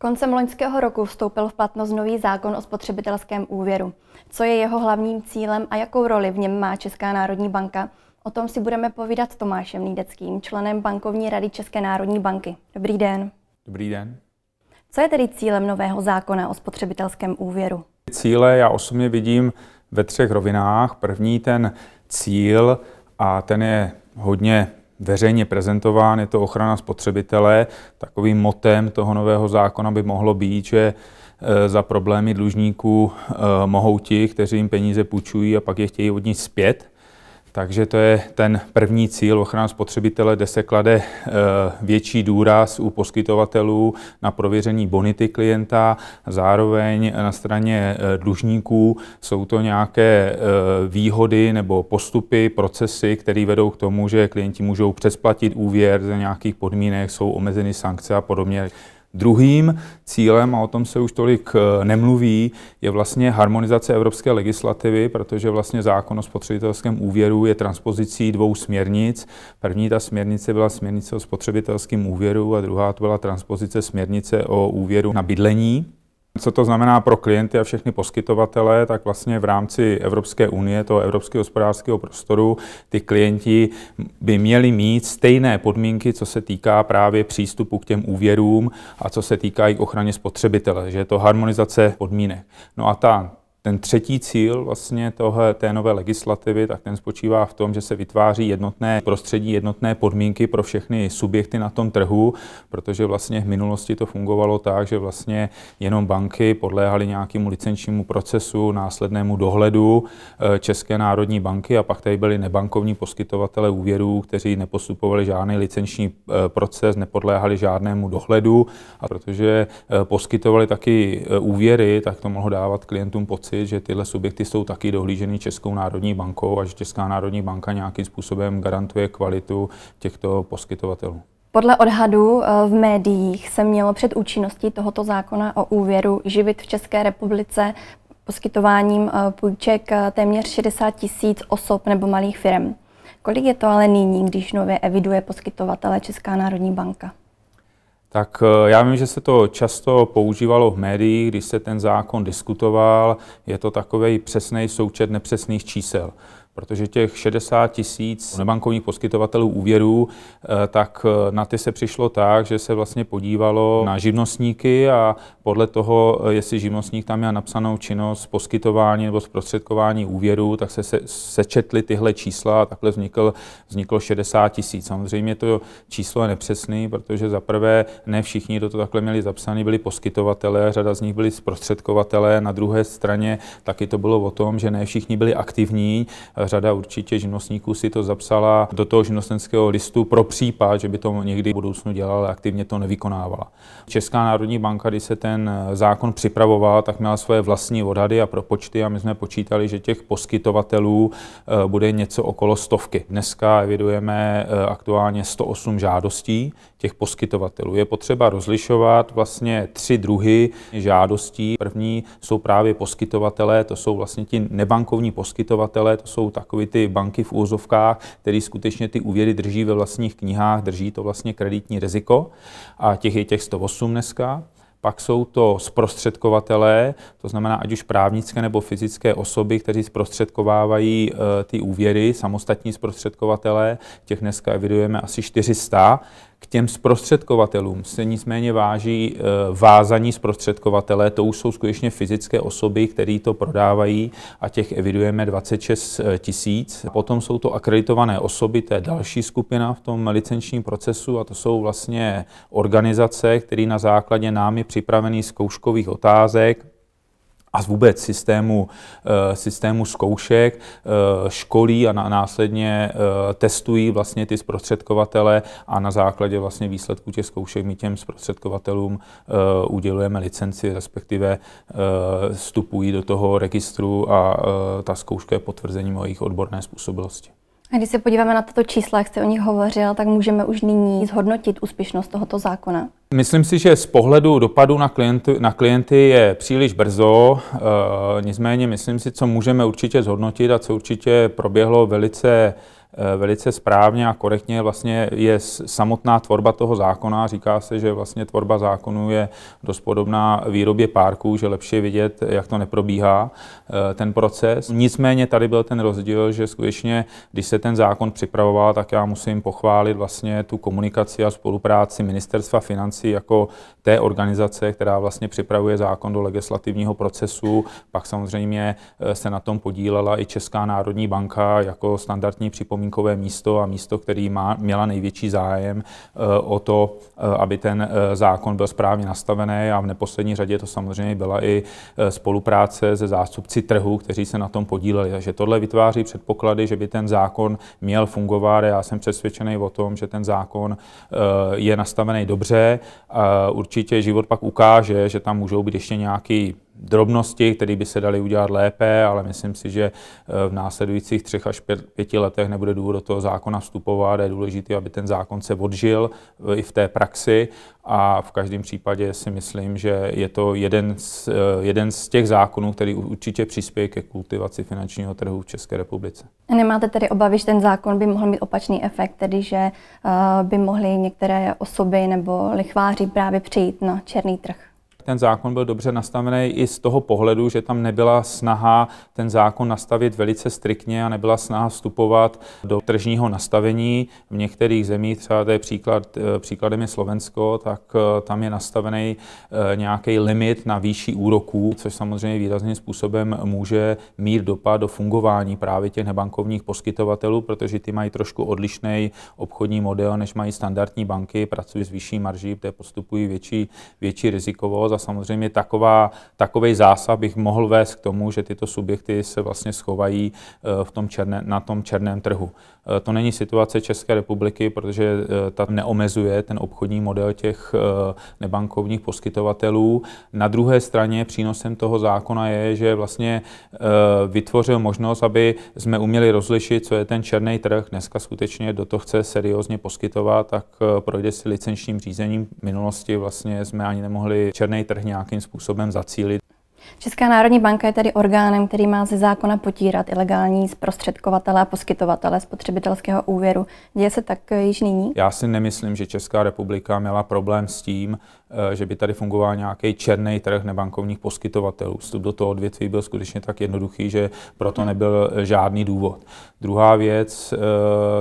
Koncem loňského roku vstoupil v platnost nový zákon o spotřebitelském úvěru. Co je jeho hlavním cílem a jakou roli v něm má Česká národní banka? O tom si budeme povídat s Tomášem Nýdeckým, členem bankovní rady České národní banky. Dobrý den. Dobrý den. Co je tedy cílem nového zákona o spotřebitelském úvěru? Cíle já osobně vidím ve 3 rovinách. První ten cíl, a ten je hodně veřejně prezentován, je to ochrana spotřebitele. Takovým motem toho nového zákona by mohlo být, že za problémy dlužníků mohou ti, kteří jim peníze půjčují a pak je chtějí od nich zpět. Takže to je ten první cíl, ochrana spotřebitele, kde se klade větší důraz u poskytovatelů na prověření bonity klienta. Zároveň na straně dlužníků jsou to nějaké výhody nebo postupy, procesy, které vedou k tomu, že klienti můžou přesplatit úvěr za nějakých podmínek, jsou omezeny sankce a podobně. Druhým cílem, a o tom se už tolik nemluví, je vlastně harmonizace evropské legislativy, protože vlastně zákon o spotřebitelském úvěru je transpozicí 2 směrnic. První ta směrnice byla směrnice o spotřebitelském úvěru a druhá to byla transpozice směrnice o úvěru na bydlení. Co to znamená pro klienty a všechny poskytovatele, tak vlastně v rámci Evropské unie, toho evropského hospodářského prostoru, ty klienti by měli mít stejné podmínky, co se týká právě přístupu k těm úvěrům a co se týká i ochraně spotřebitele, že je to harmonizace podmínek. No a ten třetí cíl vlastně té nové legislativy, tak ten spočívá v tom, že se vytváří jednotné prostředí, jednotné podmínky pro všechny subjekty na tom trhu, protože vlastně v minulosti to fungovalo tak, že vlastně jenom banky podléhaly nějakému licenčnímu procesu, následnému dohledu České národní banky a pak tady byli nebankovní poskytovatele úvěrů, kteří nepostupovali žádný licenční proces, nepodléhali žádnému dohledu a protože poskytovali taky úvěry, tak to mohlo dávat klientům pocit, že tyhle subjekty jsou taky dohlíženy Českou národní bankou a že Česká národní banka nějakým způsobem garantuje kvalitu těchto poskytovatelů. Podle odhadů v médiích se mělo před účinností tohoto zákona o úvěru živit v České republice poskytováním půjček téměř 60 000 osob nebo malých firm. Kolik je to ale nyní, když nově eviduje poskytovatele Česká národní banka? Tak já vím, že se to často používalo v médiích, když se ten zákon diskutoval. Je to takový přesný součet nepřesných čísel. Protože těch 60 000 nebankovních poskytovatelů úvěrů, tak na ty se přišlo tak, že se vlastně podívalo na živnostníky a podle toho, jestli živnostník tam měl napsanou činnost poskytování nebo zprostředkování úvěrů, tak se sečetly tyhle čísla a takhle vzniklo 60 000. Samozřejmě to číslo je nepřesný, protože zaprvé ne všichni, kdo to takhle měli zapsaný, byli poskytovatelé, řada z nich byli zprostředkovatelé. Na druhé straně taky to bylo o tom, že ne všichni byli aktivní. Řada určitě živnostníků si to zapsala do toho živnostenského listu pro případ, že by to někdy v budoucnu dělala, ale aktivně to nevykonávala. Česká národní banka, když se ten zákon připravoval, tak měla svoje vlastní odhady a propočty a my jsme počítali, že těch poskytovatelů bude něco okolo 100. Dneska evidujeme aktuálně 108 žádostí těch poskytovatelů. Je potřeba rozlišovat vlastně 3 druhy žádostí. První jsou právě poskytovatelé, to jsou vlastně ti nebankovní poskytovatelé, to jsou takové ty banky v úvozovkách, které skutečně ty úvěry drží ve vlastních knihách, drží to vlastně kreditní riziko a těch je těch 108 dneska. Pak jsou to zprostředkovatelé, to znamená ať už právnické nebo fyzické osoby, kteří zprostředkovávají ty úvěry, samostatní zprostředkovatelé, těch dneska evidujeme asi 400. K těm zprostředkovatelům se nicméně váží vázaní zprostředkovatelé, to už jsou skutečně fyzické osoby, které to prodávají a těch evidujeme 26 000. Potom jsou to akreditované osoby, to je další skupina v tom licenčním procesu a to jsou vlastně organizace, které na základě námi připravených zkouškových otázek a vůbec systému zkoušek školí a následně testují vlastně ty zprostředkovatele a na základě vlastně výsledků těch zkoušek my těm zprostředkovatelům udělujeme licenci, respektive vstupují do toho registru a ta zkouška je potvrzením o jejich odborné způsobilosti. A když se podíváme na tato čísla, jak jste o nich hovořil, tak můžeme už nyní zhodnotit úspěšnost tohoto zákona. Myslím si, že z pohledu dopadu na klienty je příliš brzo, nicméně myslím si, co můžeme určitě zhodnotit a co určitě proběhlo velice velice správně a korektně vlastně je samotná tvorba toho zákona. Říká se, že vlastně tvorba zákonu je dost podobná výrobě párků, že lepší je vidět, jak to neprobíhá ten proces. Nicméně tady byl ten rozdíl, že skutečně, když se ten zákon připravoval, tak já musím pochválit vlastně tu komunikaci a spolupráci Ministerstva financí jako té organizace, která vlastně připravuje zákon do legislativního procesu. Pak samozřejmě se na tom podílela i Česká národní banka jako standardní připomínkové místo a místo, který měla největší zájem o to, aby ten zákon byl správně nastavený, a v neposlední řadě to samozřejmě byla i spolupráce se zástupci trhu, kteří se na tom podíleli. Takže tohle vytváří předpoklady, že by ten zákon měl fungovat. Já jsem přesvědčený o tom, že ten zákon je nastavený dobře. Určitě život pak ukáže, že tam můžou být ještě nějaké drobnosti, které by se daly udělat lépe, ale myslím si, že v následujících 3 až 5 letech nebude důvod do toho zákona vstupovat. Je důležité, aby ten zákon se odžil i v té praxi, a v každém případě si myslím, že je to jeden z těch zákonů, který určitě přispěje ke kultivaci finančního trhu v České republice. Nemáte tedy obavy, že ten zákon by mohl mít opačný efekt, tedy že by mohly některé osoby nebo lichváři právě přejít na černý trh? Ten zákon byl dobře nastavený i z toho pohledu, že tam nebyla snaha ten zákon nastavit velice striktně a nebyla snaha vstupovat do tržního nastavení. V některých zemích, třeba to je příkladem je Slovensko, tak tam je nastavený nějaký limit na výši úroků, což samozřejmě výrazným způsobem může mít dopad do fungování právě těch nebankovních poskytovatelů, protože ty mají trošku odlišný obchodní model, než mají standardní banky, pracují s vyšší marží, které postupují větší rizikovost. A samozřejmě takovej zásah bych mohl vést k tomu, že tyto subjekty se vlastně schovají na tom černém trhu. To není situace České republiky, protože ta neomezuje ten obchodní model těch nebankovních poskytovatelů. Na druhé straně přínosem toho zákona je, že vlastně vytvořil možnost, aby jsme uměli rozlišit, co je ten černý trh. Dneska skutečně do toho chce seriózně poskytovat, tak projde si licenčním řízením. V minulosti vlastně jsme ani nemohli černý trh nějakým způsobem zacílit. Česká národní banka je tedy orgánem, který má ze zákona potírat ilegální zprostředkovatele a poskytovatele spotřebitelského úvěru. Děje se tak již nyní? Já si nemyslím, že Česká republika měla problém s tím, že by tady fungoval nějaký černý trh nebankovních poskytovatelů. Vstup do toho odvětví byl skutečně tak jednoduchý, že proto nebyl žádný důvod. Druhá věc,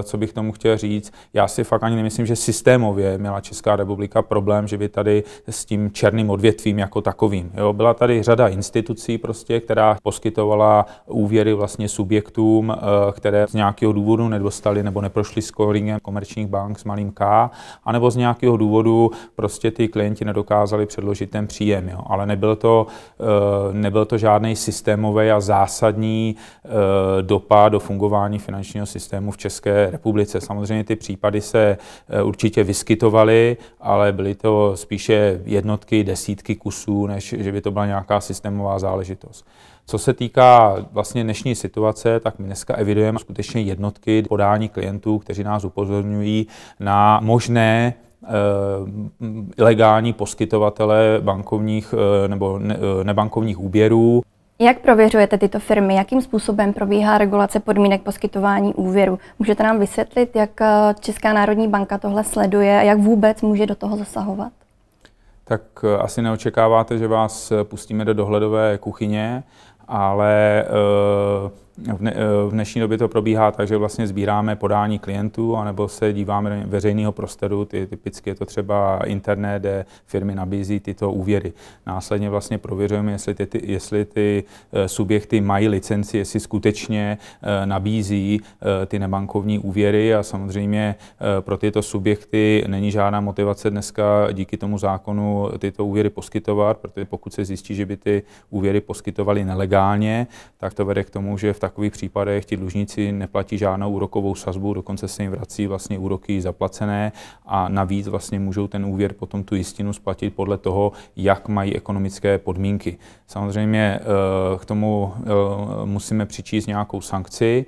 co bych tomu chtěl říct, já si fakt ani nemyslím, že systémově měla Česká republika problém, že by tady s tím černým odvětvím jako takovým. Jo, byla tady řada institucí, která poskytovala úvěry vlastně subjektům, které z nějakého důvodu nedostali nebo neprošli scoringem komerčních bank s malým K, anebo z nějakého důvodu prostě ty klienti nedokázali předložit ten příjem. Jo. Ale nebyl to žádný systémový a zásadní dopad do fungování finančního systému v České republice. Samozřejmě ty případy se určitě vyskytovaly, ale byly to spíše jednotky, desítky kusů, než že by to byla nějaká systémová záležitost. Co se týká vlastně dnešní situace, tak my dneska evidujeme skutečně jednotky podání klientů, kteří nás upozorňují na možné ilegální poskytovatele bankovních nebo nebankovních úvěrů. Jak prověřujete tyto firmy? Jakým způsobem probíhá regulace podmínek poskytování úvěru? Můžete nám vysvětlit, jak Česká národní banka tohle sleduje a jak vůbec může do toho zasahovat? Tak asi neočekáváte, že vás pustíme do dohledové kuchyně, ale v dnešní době to probíhá tak, že vlastně sbíráme podání klientů, anebo se díváme do veřejného prostoru, typicky je to třeba internet, kde firmy nabízí tyto úvěry. Následně vlastně prověřujeme, jestli ty subjekty mají licenci, jestli skutečně nabízí ty nebankovní úvěry, a samozřejmě pro tyto subjekty není žádná motivace dneska díky tomu zákonu tyto úvěry poskytovat, protože pokud se zjistí, že by ty úvěry poskytovali nelegálně, tak to vede k tomu, že v takových případech ti dlužníci neplatí žádnou úrokovou sazbu, dokonce se jim vrací vlastně úroky zaplacené, a navíc vlastně můžou ten úvěr potom tu jistinu splatit podle toho, jak mají ekonomické podmínky. Samozřejmě k tomu musíme přičíst nějakou sankci.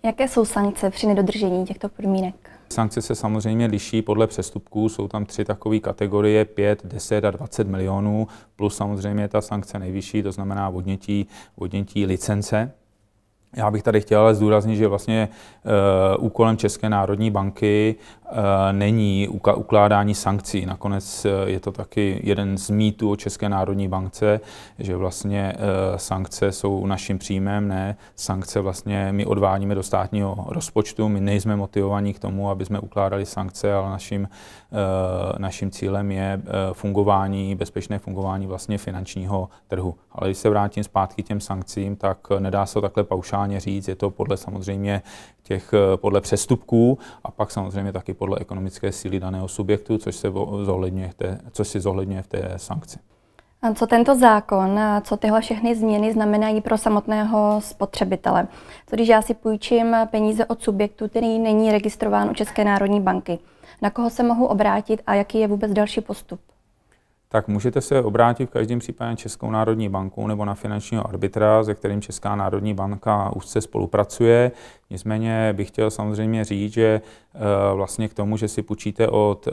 Jaké jsou sankce při nedodržení těchto podmínek? Sankce se samozřejmě liší podle přestupků, jsou tam 3 takové kategorie, 5, 10 a 20 milionů, plus samozřejmě ta sankce nejvyšší, to znamená odnětí licence. Já bych tady chtěl ale zdůraznit, že vlastně úkolem České národní banky není ukládání sankcí. Nakonec je to taky jeden z mýtů o České národní bance, že vlastně sankce jsou naším příjmem, ne. Sankce vlastně my odvádíme do státního rozpočtu, my nejsme motivovaní k tomu, aby jsme ukládali sankce, ale naším cílem je bezpečné fungování vlastně finančního trhu. Ale když se vrátím zpátky k těm sankcím, tak nedá se to takhle paušálně říct, je to samozřejmě podle přestupků a pak samozřejmě taky podle ekonomické síly daného subjektu, což si zohledňuje v té sankci. A co tento zákon, co tyhle všechny změny znamenají pro samotného spotřebitele? Co když já si půjčím peníze od subjektu, který není registrován u České národní banky? Na koho se mohu obrátit a jaký je vůbec další postup? Tak můžete se obrátit v každém případě na Českou národní banku nebo na finančního arbitra, se kterým Česká národní banka úzce spolupracuje. Nicméně bych chtěl samozřejmě říct, že vlastně k tomu, že si půjčíte od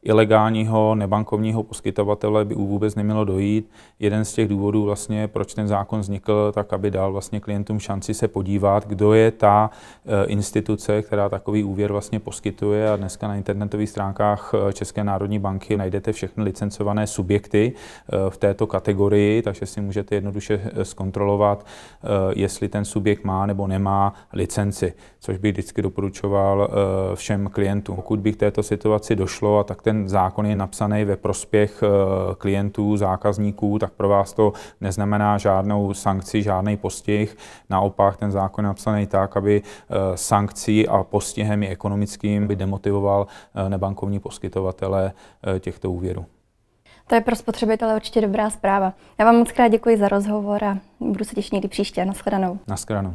ilegálního nebankovního poskytovatele, by vůbec nemělo dojít. Jeden z těch důvodů vlastně, proč ten zákon vznikl, tak aby dal vlastně klientům šanci se podívat, kdo je ta instituce, která takový úvěr vlastně poskytuje, a dneska na internetových stránkách České národní banky najdete všechny licencované subjekty v této kategorii, takže si můžete jednoduše zkontrolovat, jestli ten subjekt má nebo nemá licenci, což bych vždycky doporučoval všem klientům. Pokud by k této situaci došlo, a tak ten zákon je napsaný ve prospěch klientů, zákazníků, tak pro vás to neznamená žádnou sankci, žádný postih. Naopak ten zákon je napsaný tak, aby sankcí a postihem i ekonomickým by demotivoval nebankovní poskytovatele těchto úvěrů. To je pro spotřebitele určitě dobrá zpráva. Já vám moc krát děkuji za rozhovor a budu se těšit někdy příště. Nashledanou. Nashledanou.